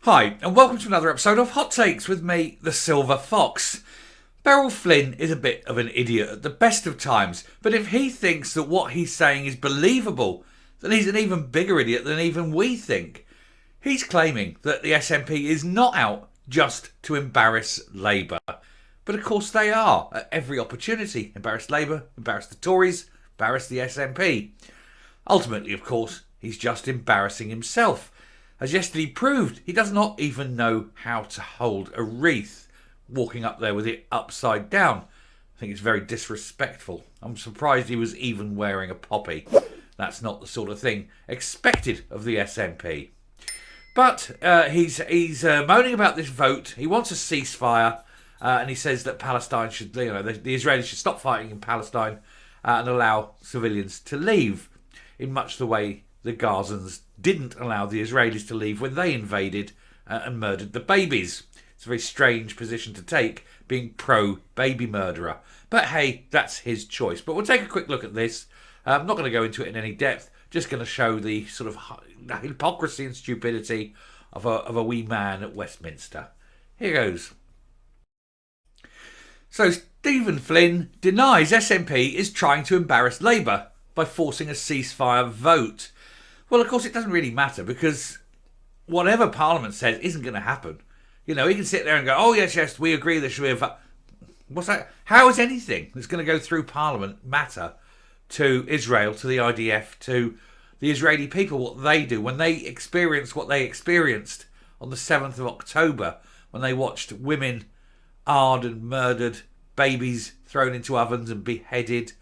Hi, and welcome to another episode of Hot Takes with me, the Silver Fox. Beryl Flynn is a bit of an idiot at the best of times, but if he thinks that what he's saying is believable, then he's an even bigger idiot than even we think. He's claiming that the SNP is not out just to embarrass Labour. But of course they are, at every opportunity. Embarrass Labour, embarrass the Tories, embarrass the SNP. Ultimately, of course, he's just embarrassing himself. As yesterday proved, he does not even know how to hold a wreath, walking up there with it upside down. I think it's very disrespectful. I'm surprised he was even wearing a poppy. That's not the sort of thing expected of the SNP. But he's moaning about this vote. He wants a ceasefire, and he says that Palestine should, the Israelis should stop fighting in Palestine and allow civilians to leave, in much the way the Gazans didn't allow the Israelis to leave when they invaded and murdered the babies. It's a very strange position to take, being pro-baby murderer. But hey, that's his choice. But we'll take a quick look at this. I'm not going to go into it in any depth. Just going to show the sort of hypocrisy and stupidity of a wee man at Westminster. Here goes. So Stephen Flynn denies SNP is trying to embarrass Labour by forcing a ceasefire vote. Well, of course, it doesn't really matter because whatever Parliament says isn't going to happen. You know, he can sit there and go, oh, yes, we agree there should be a vote. What's that? How is anything that's going to go through Parliament matter to Israel, to the IDF, to the Israeli people, what they do when they experience what they experienced on the 7th of October, when they watched women hard and murdered, babies thrown into ovens and beheaded,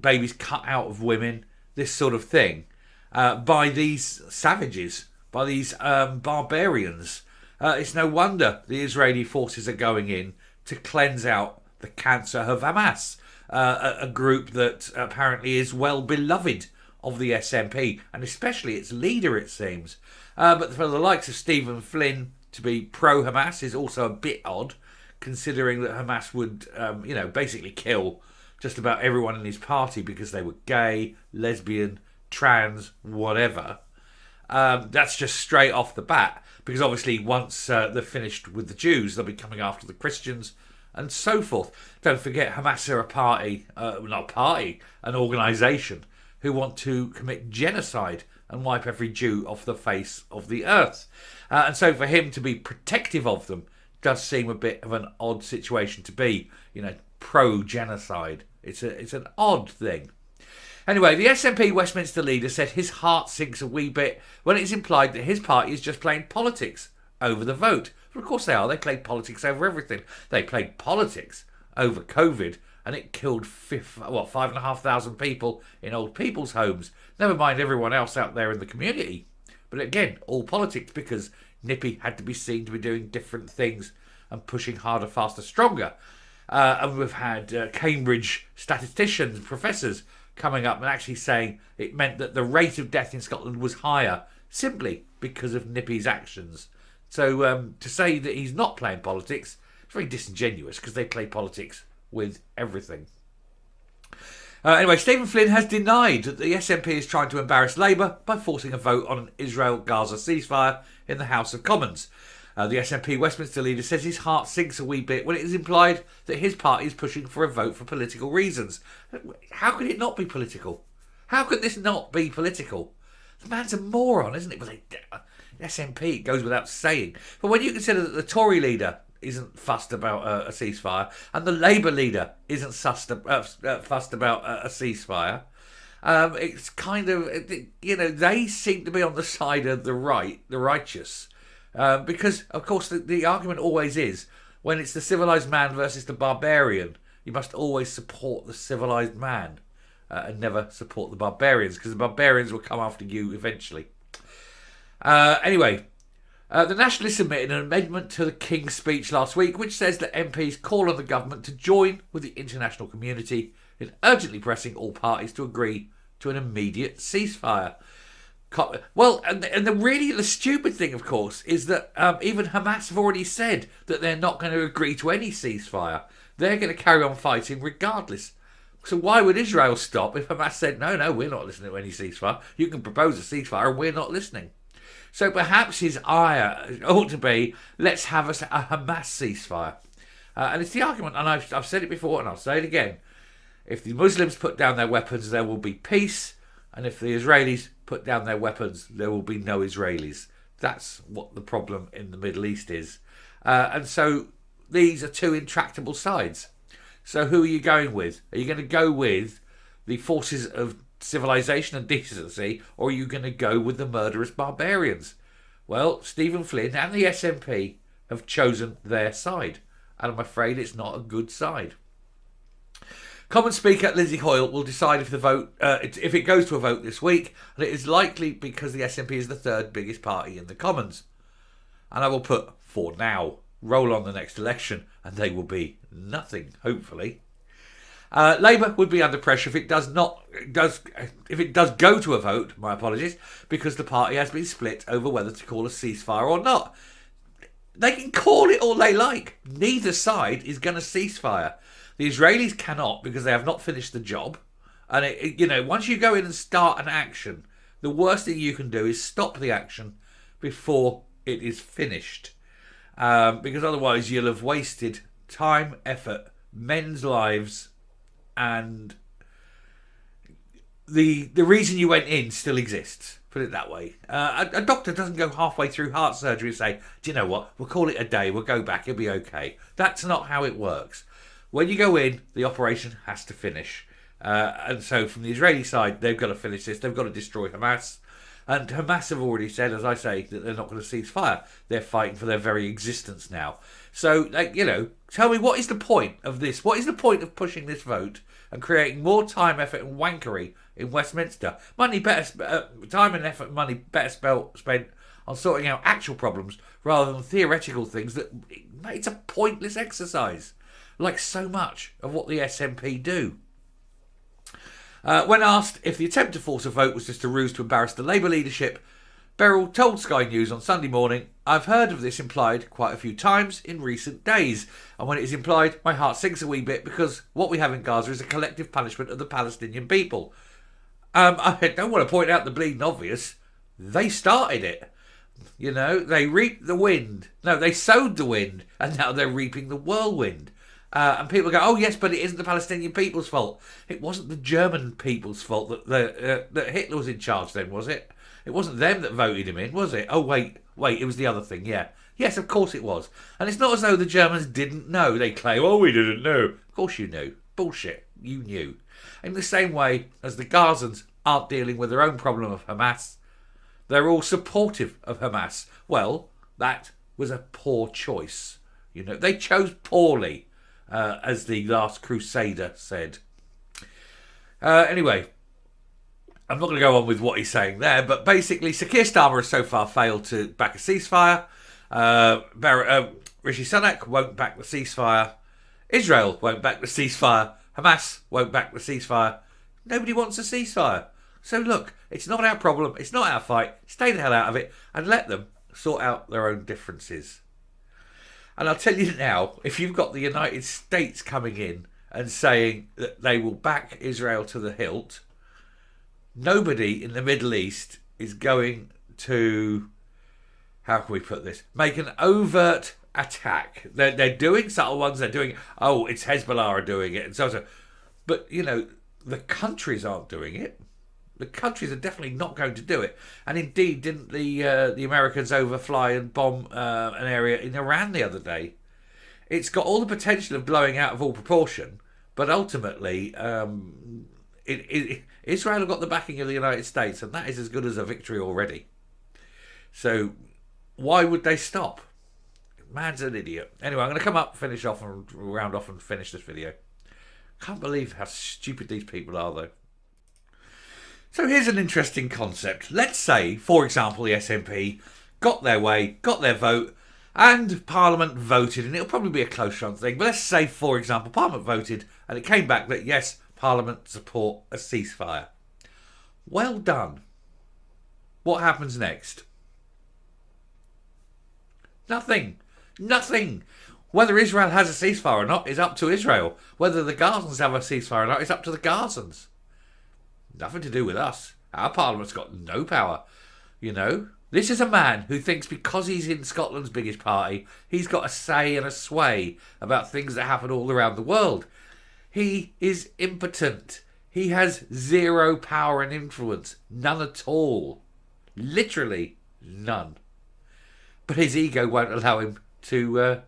babies cut out of women, this sort of thing. By these savages, by these barbarians. It's no wonder the Israeli forces are going in to cleanse out the cancer of Hamas, a group that apparently is well beloved of the SNP, and especially its leader, it seems. But for the likes of Stephen Flynn to be pro-Hamas is also a bit odd, considering that Hamas would, basically kill just about everyone in his party because they were gay, lesbian, trans, whatever. That's just straight off the bat, because obviously once they're finished with the Jews, they'll be coming after the Christians and so forth. Don't forget, Hamas are an organisation who want to commit genocide and wipe every Jew off the face of the earth. And so for him to be protective of them does seem a bit of an odd situation to be, pro-genocide. It's an odd thing. Anyway, the SNP Westminster leader said his heart sinks a wee bit when it's implied that his party is just playing politics over the vote. But of course they are. They played politics over everything. They played politics over COVID, and it killed 5,500 people in old people's homes. Never mind everyone else out there in the community. But again, all politics, because Nippy had to be seen to be doing different things and pushing harder, faster, stronger. And we've had Cambridge statisticians, professors, coming up and actually saying it meant that the rate of death in Scotland was higher simply because of Nippy's actions. So to say that he's not playing politics, it's very disingenuous because they play politics with everything. Anyway, Stephen Flynn has denied that the SNP is trying to embarrass Labour by forcing a vote on an Israel-Gaza ceasefire in the House of Commons. The SNP Westminster leader says his heart sinks a wee bit when it is implied that his party is pushing for a vote for political reasons. How could it not be political? How could this not be political? The man's a moron, isn't it? Well, SNP, it goes without saying. But when you consider that the Tory leader isn't fussed about a ceasefire and the Labour leader isn't fussed about a ceasefire, it's kind of, they seem to be on the side of the righteous. Because, of course, the argument always is, when it's the civilised man versus the barbarian, you must always support the civilised man and never support the barbarians, because the barbarians will come after you eventually. Anyway, the Nationalists submitted an amendment to the King's speech last week, which says that MPs call on the government to join with the international community in urgently pressing all parties to agree to an immediate ceasefire. Well, and the stupid thing, of course, is that even Hamas have already said that they're not going to agree to any ceasefire. They're going to carry on fighting regardless. So why would Israel stop if Hamas said, no, we're not listening to any ceasefire. You can propose a ceasefire and we're not listening. So perhaps his ire ought to be, let's have a Hamas ceasefire. And it's the argument, and I've said it before and I'll say it again. If the Muslims put down their weapons, there will be peace. And if the Israelis put down their weapons, there will be no Israelis. That's what the problem in the Middle East is. And so these are two intractable sides. So who are you going with? Are you going to go with the forces of civilization and decency, or are you going to go with the murderous barbarians? Well, Stephen Flynn and the SNP have chosen their side, and I'm afraid it's not a good side. Commons Speaker Lindsay Hoyle will decide if the vote, if it goes to a vote this week, and it is likely because the SNP is the third biggest party in the Commons. And I will put, for now, roll on the next election, and they will be nothing, hopefully. Labour would be under pressure if it does go to a vote, my apologies, because the party has been split over whether to call a ceasefire or not. They can call it all they like. Neither side is going to ceasefire. The Israelis cannot because they have not finished the job. And, once you go in and start an action, the worst thing you can do is stop the action before it is finished. Because otherwise you'll have wasted time, effort, men's lives, and the reason you went in still exists. Put it that way. A doctor doesn't go halfway through heart surgery and say, do you know what, we'll call it a day, we'll go back, it'll be okay. That's not how it works. When you go in, the operation has to finish. And so from the Israeli side, they've got to finish this. They've got to destroy Hamas. And Hamas have already said, as I say, that they're not going to cease fire. They're fighting for their very existence now. So, tell me, what is the point of this? What is the point of pushing this vote and creating more time, effort and wankery in Westminster? Time and effort and money better spent on sorting out actual problems rather than theoretical things that it's a pointless exercise, like so much of what the SNP do. When asked if the attempt to force a vote was just a ruse to embarrass the Labour leadership, Beryl told Sky News on Sunday morning, I've heard of this implied quite a few times in recent days, and when it is implied, my heart sinks a wee bit because what we have in Gaza is a collective punishment of the Palestinian people. I don't want to point out the bleeding obvious. They started it. They reaped the wind. No, they sowed the wind, and now they're reaping the whirlwind. And people go, oh yes, but it isn't the Palestinian people's fault. It wasn't the German people's fault that Hitler was in charge then, was it? It wasn't them that voted him in, was it? Oh, wait, it was the other thing, yeah. Yes, of course it was. And it's not as though the Germans didn't know. They claim, oh, we didn't know. Of course you knew. Bullshit. You knew. In the same way as the Gazans aren't dealing with their own problem of Hamas, they're all supportive of Hamas. Well, that was a poor choice. They chose poorly. As the last Crusader said. Anyway, I'm not going to go on with what he's saying there, but basically, Sir Keir Starmer has so far failed to back a ceasefire. Rishi Sunak won't back the ceasefire. Israel won't back the ceasefire. Hamas won't back the ceasefire. Nobody wants a ceasefire. So look, it's not our problem. It's not our fight. Stay the hell out of it and let them sort out their own differences. And I'll tell you now, if you've got the United States coming in and saying that they will back Israel to the hilt, nobody in the Middle East is going to, how can we put this, make an overt attack. They're doing subtle ones. They're doing, it's Hezbollah are doing it and so on. But, the countries aren't doing it. The countries are definitely not going to do it. And indeed, didn't the Americans overfly and bomb an area in Iran the other day? It's got all the potential of blowing out of all proportion, but ultimately, Israel have got the backing of the United States, and that is as good as a victory already. So why would they stop? Man's an idiot. Anyway, I'm going to come up, finish off, and round off and finish this video. Can't believe how stupid these people are, though. So here's an interesting concept. Let's say, for example, the SNP got their way, got their vote, and Parliament voted, and it'll probably be a close run thing, but let's say, for example, Parliament voted, and it came back that, yes, Parliament support a ceasefire. Well done. What happens next? Nothing. Whether Israel has a ceasefire or not is up to Israel. Whether the Gazans have a ceasefire or not is up to the Gazans. Nothing to do with us. Our Parliament's got no power. This is a man who thinks because he's in Scotland's biggest party, he's got a say and a sway about things that happen all around the world. He is impotent. He has zero power and influence. None at all. Literally none. But his ego won't allow him to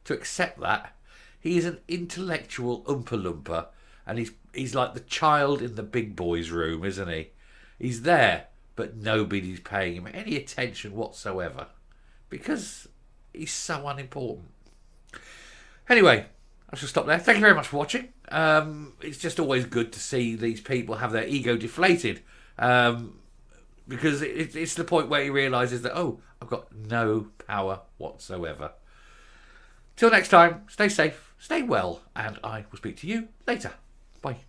accept that. He is an intellectual Oompa Loompa, and he's like the child in the big boys' room, isn't he? He's there, but nobody's paying him any attention whatsoever because he's so unimportant. Anyway, I shall stop there. Thank you very much for watching. It's just always good to see these people have their ego deflated, because it's the point where he realises that, oh, I've got no power whatsoever. Till next time, stay safe, stay well, and I will speak to you later. Bye.